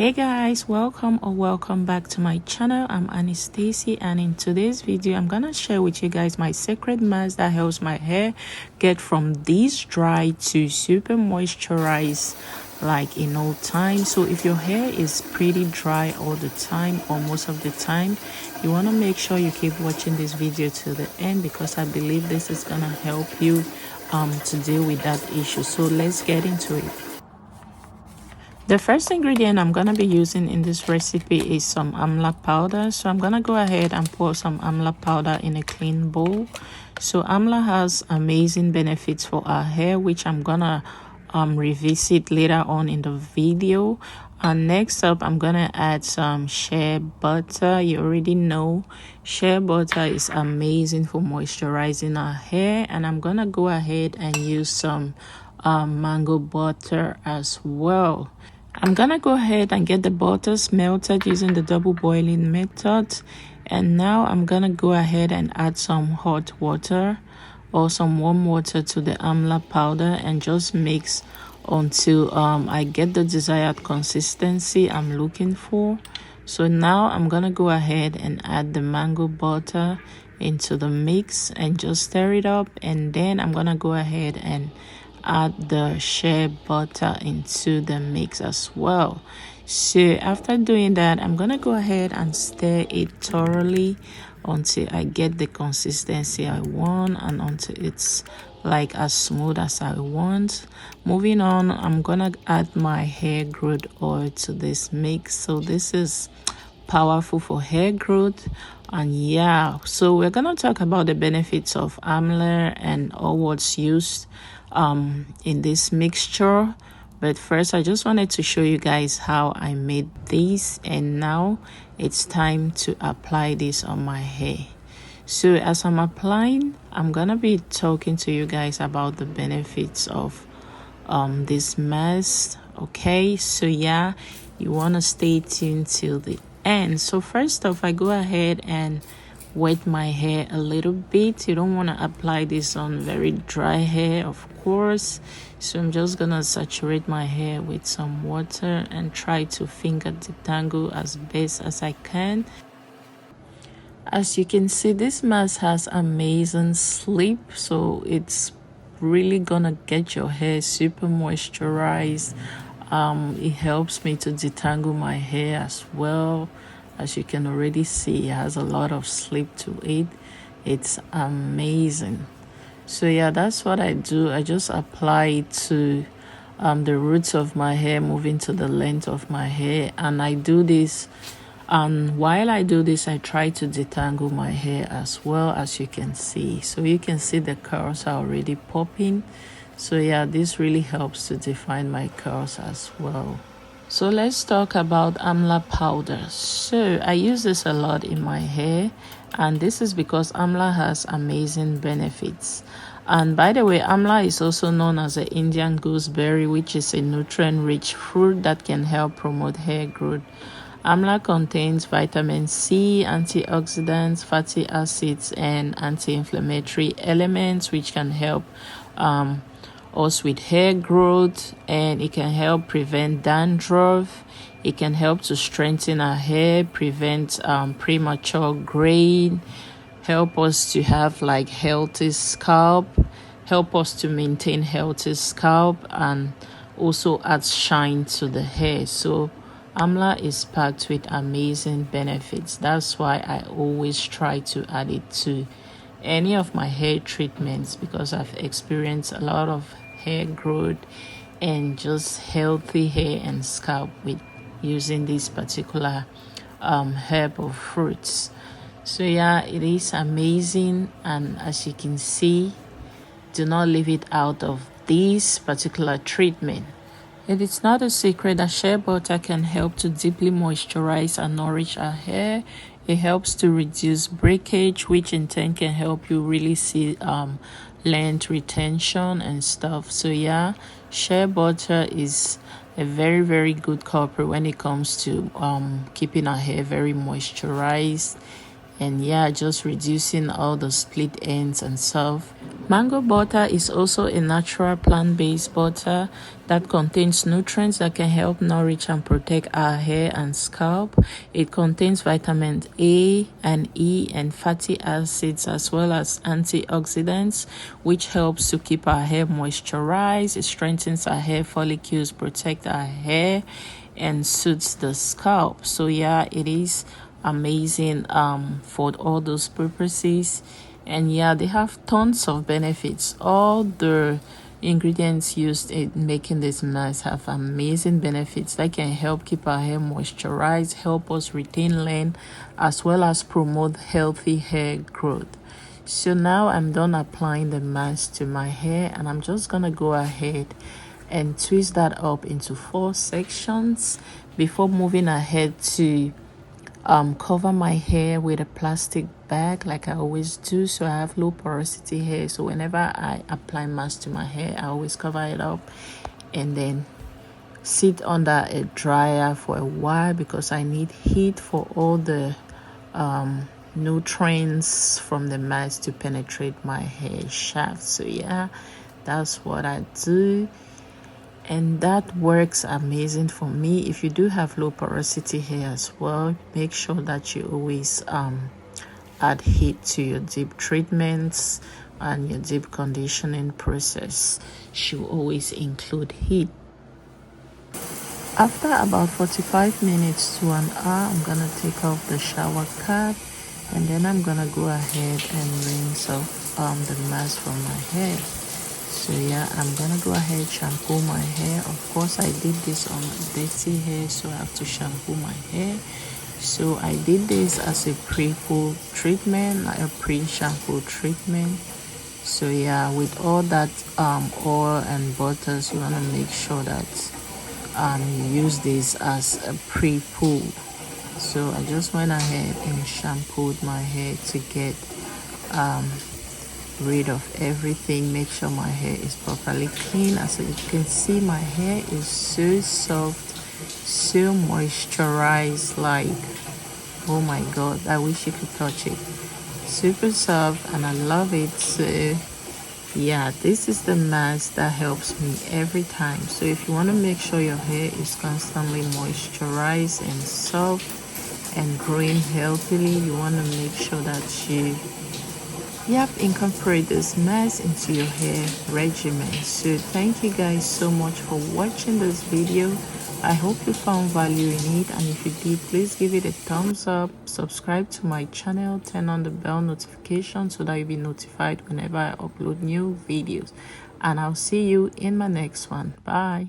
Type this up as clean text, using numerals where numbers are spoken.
Hey guys, welcome back to my channel. I'm Anastasia, and in today's video I'm gonna share with you guys my secret mask that helps my hair get from this dry to super moisturized like in no time. So if your hair is pretty dry all the time or most of the time, you want to make sure you keep watching this video to the end, because I believe this is gonna help you to deal with that issue. So let's get into it. The first ingredient I'm going to be using in this recipe is some Amla powder. So I'm going to go ahead and pour some Amla powder in a clean bowl. So Amla has amazing benefits for our hair, which I'm going to revisit later on in the video. And next up, I'm going to add some shea butter. You already know shea butter is amazing for moisturizing our hair. And I'm going to go ahead and use some mango butter as well. I'm gonna go ahead and get the butters melted using the double boiling method. And now I'm gonna go ahead and add some hot water or some warm water to the Amla powder and just mix until I get the desired consistency I'm looking for. So now I'm gonna go ahead and add the mango butter into the mix and just stir it up, and then I'm gonna go ahead and add the shea butter into the mix as well. So after doing that, I'm gonna go ahead and stir it thoroughly until I get the consistency I want and until it's like as smooth as I want. Moving on, I'm gonna add my hair growth oil to this mix. So this is powerful for hair growth. And yeah, so we're gonna talk about the benefits of Amla and all what's used in this mixture. But first, I just wanted to show you guys how I made this, and now it's time to apply this on my hair. So as I'm applying, I'm gonna be talking to you guys about the benefits of this mask. Okay, so yeah, you want to stay tuned till the end. So first off, I go ahead and wet my hair a little bit. You don't want to apply this on very dry hair, of course. So I'm just gonna saturate my hair with some water and try to finger detangle as best as I can. As you can see, this mask has amazing sleep, so it's really gonna get your hair super moisturized. It helps me to detangle my hair as well. As you can already see, it has a lot of sleep to it. It's amazing. So yeah, that's what I do. I just apply it to the roots of my hair, moving to the length of my hair, and I do this. And while I do this, I try to detangle my hair as well, as you can see. So you can see the curls are already popping. So yeah, this really helps to define my curls as well. So let's talk about Amla powder. So I use this a lot in my hair, and this is because Amla has amazing benefits. And by the way, Amla is also known as the Indian gooseberry, which is a nutrient-rich fruit that can help promote hair growth. Amla contains vitamin C, antioxidants, fatty acids, and anti-inflammatory elements, which can help us with hair growth, and it can help prevent dandruff. It can help to strengthen our hair, prevent premature graying, help us to have like healthy scalp, help us to maintain healthy scalp, and also adds shine to the hair. So Amla is packed with amazing benefits. That's why I always try to add it to any of my hair treatments, because I've experienced a lot of hair growth and just healthy hair and scalp with using this particular herb or fruits. So yeah, it is amazing, and as you can see, do not leave it out of this particular treatment. It is not a secret that shea butter can help to deeply moisturize and nourish our hair. It helps to reduce breakage, which in turn can help you really see length retention and stuff. So yeah, shea butter is a very good culprit when it comes to keeping our hair very moisturized, and yeah, just reducing all the split ends and stuff Mango butter is also a natural plant-based butter that contains nutrients that can help nourish and protect our hair and scalp. It contains vitamins A and E and fatty acids as well as antioxidants, which helps to keep our hair moisturized. It strengthens our hair follicles, protect our hair, and suits the scalp. So yeah, it is amazing for all those purposes. And yeah, they have tons of benefits. All the ingredients used in making this mask have amazing benefits that can help keep our hair moisturized, help us retain length, as well as promote healthy hair growth. So now I'm done applying the mask to my hair, and I'm just gonna go ahead and twist that up into 4 sections before moving ahead to cover my hair with a plastic bag like I always do. So I have low porosity hair, so whenever I apply mask to my hair, I always cover it up and then sit under a dryer for a while because I need heat for all the nutrients from the mask to penetrate my hair shaft. So yeah, that's what I do, and that works amazing for me. If you do have low porosity hair as well, make sure that you always add heat to your deep treatments, and your deep conditioning process should always include heat. After about 45 minutes to an hour, I'm gonna take off the shower cap, and then I'm gonna go ahead and rinse off the mask from my hair. So yeah, I'm gonna go ahead shampoo my hair. Of course, I did this on dirty hair, so I have to shampoo my hair. So I did this as a pre-poo treatment, like a pre-shampoo treatment. So yeah, with all that oil and butters, you want to make sure that you use this as a pre-poo. So I just went ahead and shampooed my hair to get rid of everything, make sure my hair is properly clean. As you can see, my hair is so soft, so moisturized, like, oh my god, I wish you could touch it. Super soft, and I love it. So yeah, this is the mask that helps me every time. So if you want to make sure your hair is constantly moisturized and soft and growing healthily, you want to make sure that you incorporate this mask into your hair regimen. So thank you guys so much for watching this video. I hope you found value in it, and if you did, please give it a thumbs up, subscribe to my channel, turn on the bell notification so that you'll be notified whenever I upload new videos, and I'll see you in my next one. Bye.